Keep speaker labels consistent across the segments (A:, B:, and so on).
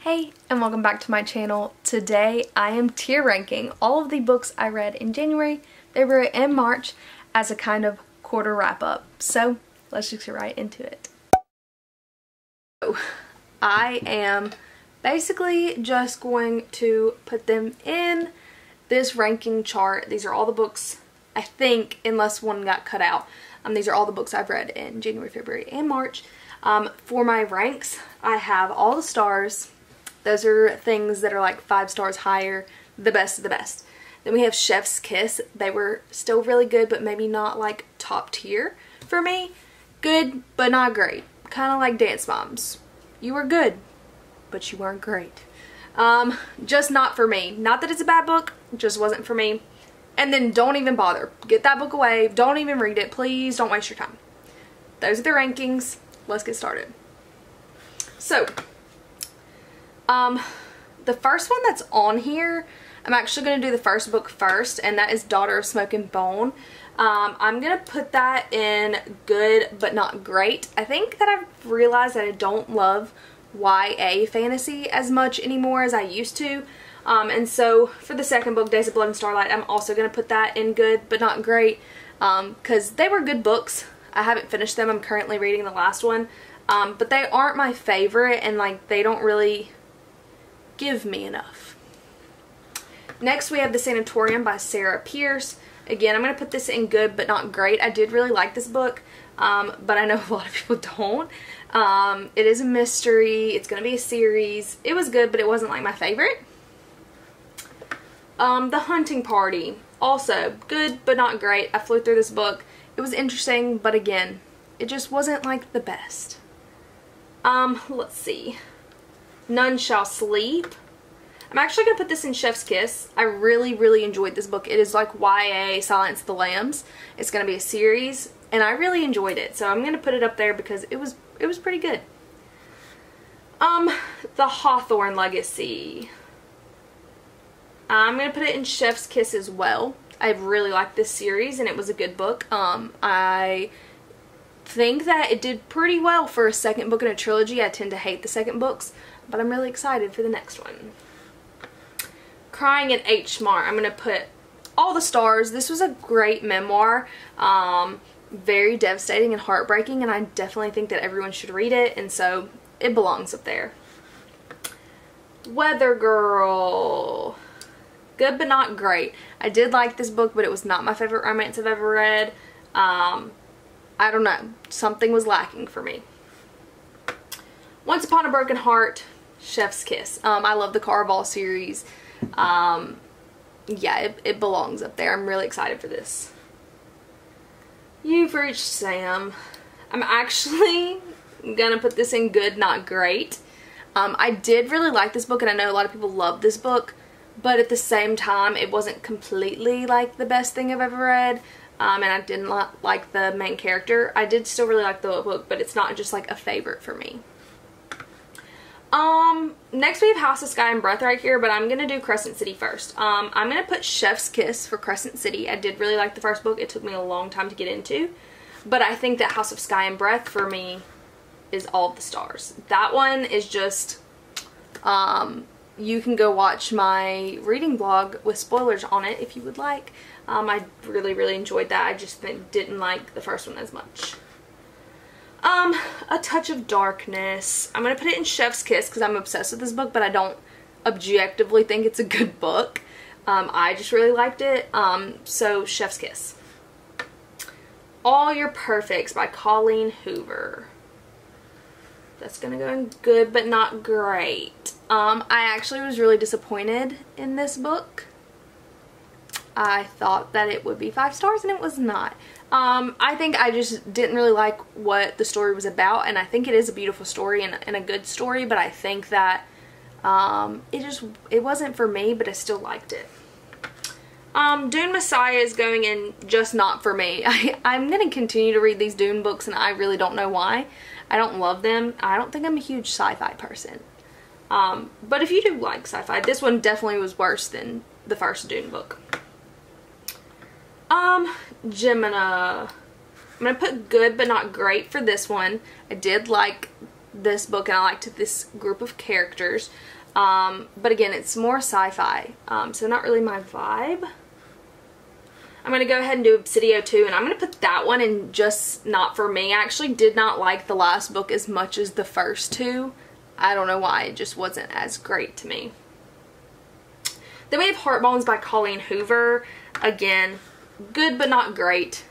A: Hey, and welcome back to my channel. Today I am tier ranking all of the books I read in January, February, and March as a kind of quarter wrap up. So let's just get right into it. So, I am basically just going to put them in this ranking chart. These are all the books, I think, unless one got cut out. These are all the books I've read in January, February, and March. For my ranks, I have all the stars. Those are things that are like 5 stars higher, the best of the best. Then we have Chef's Kiss. They were still really good, but maybe not like top tier for me. Good, but not great. Kind of like Dance Moms. You were good, but you weren't great. Just not for me. Not that it's a bad book, just wasn't for me. And then don't even bother. Get that book away. Don't even read it. Please don't waste your time. Those are the rankings. Let's get started. So, the first one that's on here, I'm actually going to do the first book first, and that is Daughter of Smoke and Bone. I'm going to put that in good but not great. I think that I've realized that I don't love YA fantasy as much anymore as I used to. And so for the second book, Days of Blood and Starlight, I'm also going to put that in good but not great, because they were good books. I haven't finished them. I'm currently reading the last one, but they aren't my favorite, and like they don't really give me enough. Next we have The Sanatorium by Sarah Pierce. Again, I'm going to put this in good but not great. I did really like this book, but I know a lot of people don't. It is a mystery. It's going to be a series. It was good, but it wasn't like my favorite. The Hunting Party, also good but not great. I flew through this book. It was interesting, but again, it just wasn't like the best. Let's see. None Shall Sleep. I'm actually going to put this in Chef's Kiss. I really enjoyed this book. It is like YA Silence of the Lambs. It's going to be a series, and I really enjoyed it. So I'm going to put it up there because it was pretty good. The Hawthorne Legacy. I'm going to put it in Chef's Kiss as well. I really liked this series, and it was a good book. I think that it did pretty well for a second book in a trilogy. I tend to hate the second books, but I'm really excited for the next one. Crying in H Mart. I'm going to put all the stars. This was a great memoir. Very devastating and heartbreaking, and I definitely think that everyone should read it, and so it belongs up there. Weather Girl. Good but not great. I did like this book, but it was not my favorite romance I've ever read. I don't know. Something was lacking for me. Once Upon a Broken Heart, Chef's Kiss. I love the Caraval series. Yeah, it belongs up there. I'm really excited for this. You've Reached Sam. I'm actually gonna put this in good, not great. I did really like this book, and I know a lot of people love this book, but at the same time, it wasn't completely like the best thing I've ever read. And I didn't like the main character. I did still really like the book, but it's not just like a favorite for me. Next we have House of Sky and Breath right here, but I'm going to do Crescent City first. I'm going to put Chef's Kiss for Crescent City. I did really like the first book. It took me a long time to get into, but I think that House of Sky and Breath for me is all of the stars. That one is just, you can go watch my reading vlog with spoilers on it if you would like. I really enjoyed that. I just didn't like the first one as much. A Touch of Darkness. I'm going to put it in Chef's Kiss because I'm obsessed with this book, but I don't objectively think it's a good book. I just really liked it. So Chef's Kiss. All Your Perfects by Colleen Hoover. That's going to go in good but not great. I actually was really disappointed in this book. I thought that it would be 5 stars, and it was not. I think I just didn't really like what the story was about, and I think it is a beautiful story and a good story, but I think that it wasn't for me, but I still liked it. Dune Messiah is going in just not for me. I'm going to continue to read these Dune books, and I really don't know why. I don't love them. I don't think I'm a huge sci-fi person. But if you do like sci-fi, this one definitely was worse than the first Dune book. Gemina. I'm going to put good but not great for this one. I did like this book and I liked this group of characters. But again, it's more sci-fi, so not really my vibe. I'm going to go ahead and do Obsidio 2, and I'm going to put that one in Just Not For Me. I actually did not like the last book as much as the first two. I don't know why, it just wasn't as great to me. Then we have Heartbones by Colleen Hoover. Again, good but not great.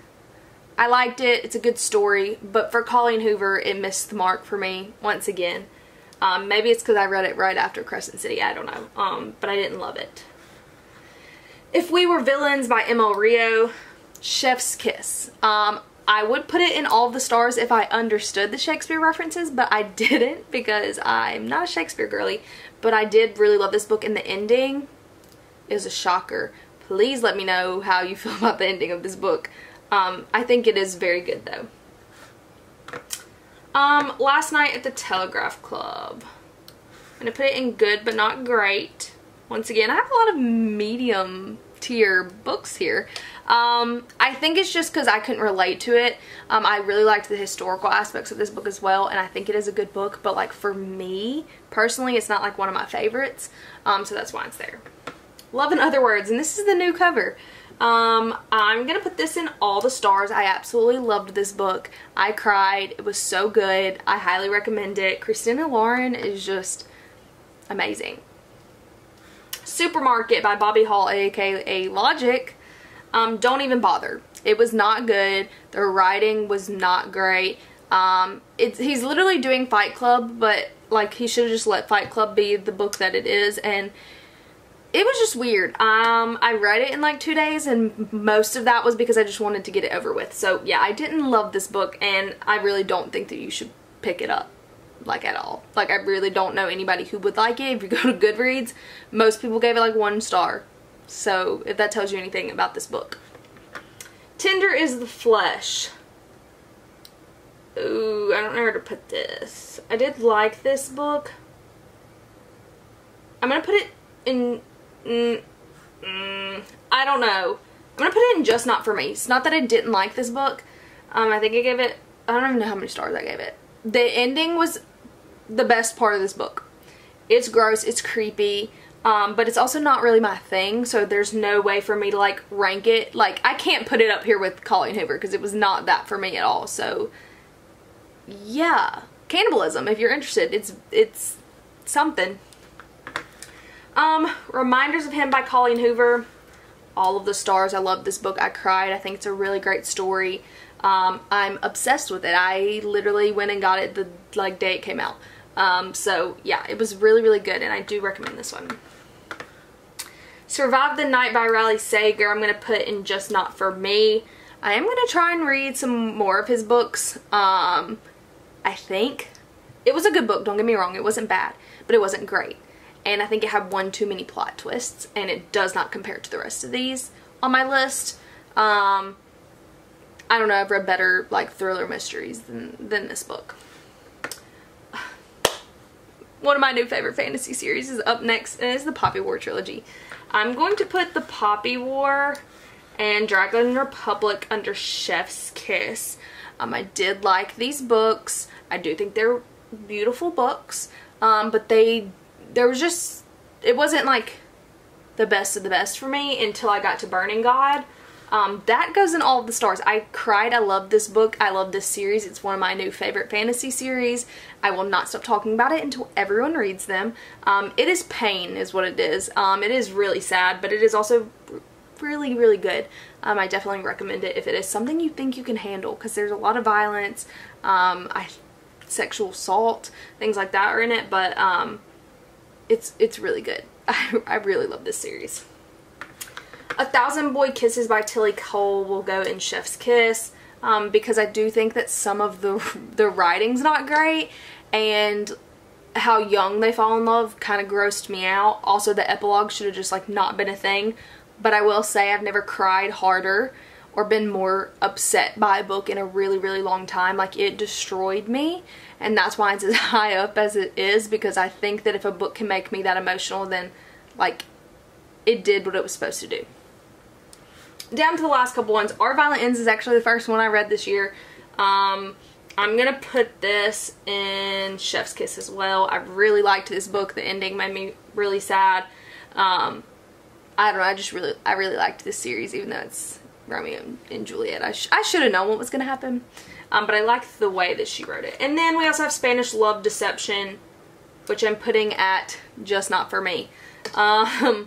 A: I liked it, it's a good story, but for Colleen Hoover, it missed the mark for me once again. Maybe it's because I read it right after Crescent City, I don't know, but I didn't love it. If We Were Villains by M.L. Rio, chef's kiss. I would put it in all of the stars if I understood the Shakespeare references, but I didn't because I'm not a Shakespeare girly. But I did really love this book, and the ending is a shocker. Please let me know how you feel about the ending of this book. I think it is very good though. Last Night at the Telegraph Club. I'm going to put it in good but not great. Once again, I have a lot of medium tier books here. I think it's just because I couldn't relate to it. I really liked the historical aspects of this book as well, and I think it is a good book, but like for me personally, it's not like one of my favorites, so that's why it's there. Love in Other Words, and this is the new cover. I'm gonna put this in all the stars. I absolutely loved this book. I cried. It was so good. I highly recommend it. Christina Lauren is just amazing. Supermarket by Bobby Hall, aka Logic. Don't even bother. It was not good. The writing was not great. He's literally doing Fight Club, but like he should have just let Fight Club be the book that it is, and it was just weird. I read it in like 2 days, and most of that was because I just wanted to get it over with. So yeah, I didn't love this book, and I really don't think that you should pick it up. Like at all. Like I really don't know anybody who would like it. If you go to Goodreads, most people gave it like 1 star. So if that tells you anything about this book. Tinder is the Flesh. Ooh, I don't know where to put this. I did like this book. I'm gonna put it in I don't know. I'm gonna put it in Just Not For Me. It's not that I didn't like this book. I think I gave it, I don't even know how many stars I gave it. The ending was the best part of this book. It's gross, it's creepy, but it's also not really my thing, so there's no way for me to like rank it. Like I can't put it up here with Colleen Hoover because it was not that for me at all. So yeah, Cannibalism, if you're interested, it's something. Reminders of Him by Colleen Hoover. All of the stars. I love this book. I cried. I think it's a really great story. I'm obsessed with it. I literally went and got it the day it came out. So yeah, it was really, really good, and I do recommend this one. Survive the Night by Riley Sager. I'm going to put in Just Not For Me. I am going to try and read some more of his books. I think it was a good book. Don't get me wrong. It wasn't bad, but it wasn't great. And I think it had one too many plot twists, and it does not compare to the rest of these on my list. I don't know, I've read better like thriller mysteries than this book. One of my new favorite fantasy series is up next, and it's the Poppy War trilogy. I'm going to put the Poppy War and Dragon Republic under Chef's Kiss. I did like these books. I do think they're beautiful books, but there was just, it wasn't like the best of the best for me until I got to Burning God. That goes in all of the stars. I cried. I love this book. I love this series. It's one of my new favorite fantasy series. I will not stop talking about it until everyone reads them. It is pain is what it is. It is really sad, but it is also really, really good. I definitely recommend it if it is something you think you can handle, because there's a lot of violence, sexual assault, things like that are in it, but it's really good. I really love this series. 1,000 Boy Kisses by Tilly Cole will go in Chef's Kiss, because I do think that some of the writing's not great, and how young they fall in love kind of grossed me out. Also, the epilogue should have just like not been a thing. But I will say I've never cried harder or been more upset by a book in a really, really long time. Like, it destroyed me, and that's why it's as high up as it is, because I think that if a book can make me that emotional, then like it did what it was supposed to do. Down to the last couple ones. Our Violent Ends is actually the first one I read this year. I'm gonna put this in Chef's Kiss as well. I really liked this book. The ending made me really sad. I don't know, I really liked this series, even though it's Romeo and Juliet. I should have known what was gonna happen. But I liked the way that she wrote it. And then we also have Spanish Love Deception, which I'm putting at just not for me. I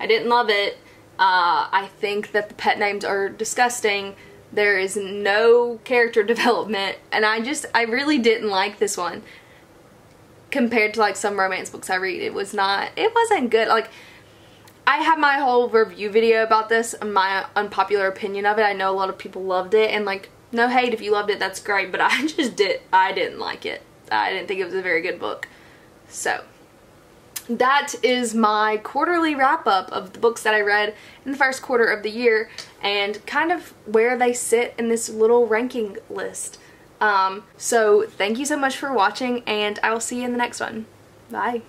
A: didn't love it. I think that the pet names are disgusting. There is no character development, and I really didn't like this one compared to like some romance books I read. It wasn't good. Like, I have my whole review video about this, my unpopular opinion of it. I know a lot of people loved it, and like, no hate if you loved it, that's great, but I didn't like it. I didn't think it was a very good book. So that is my quarterly wrap-up of the books that I read in the first quarter of the year, and kind of where they sit in this little ranking list. So thank you so much for watching, and I will see you in the next one. Bye.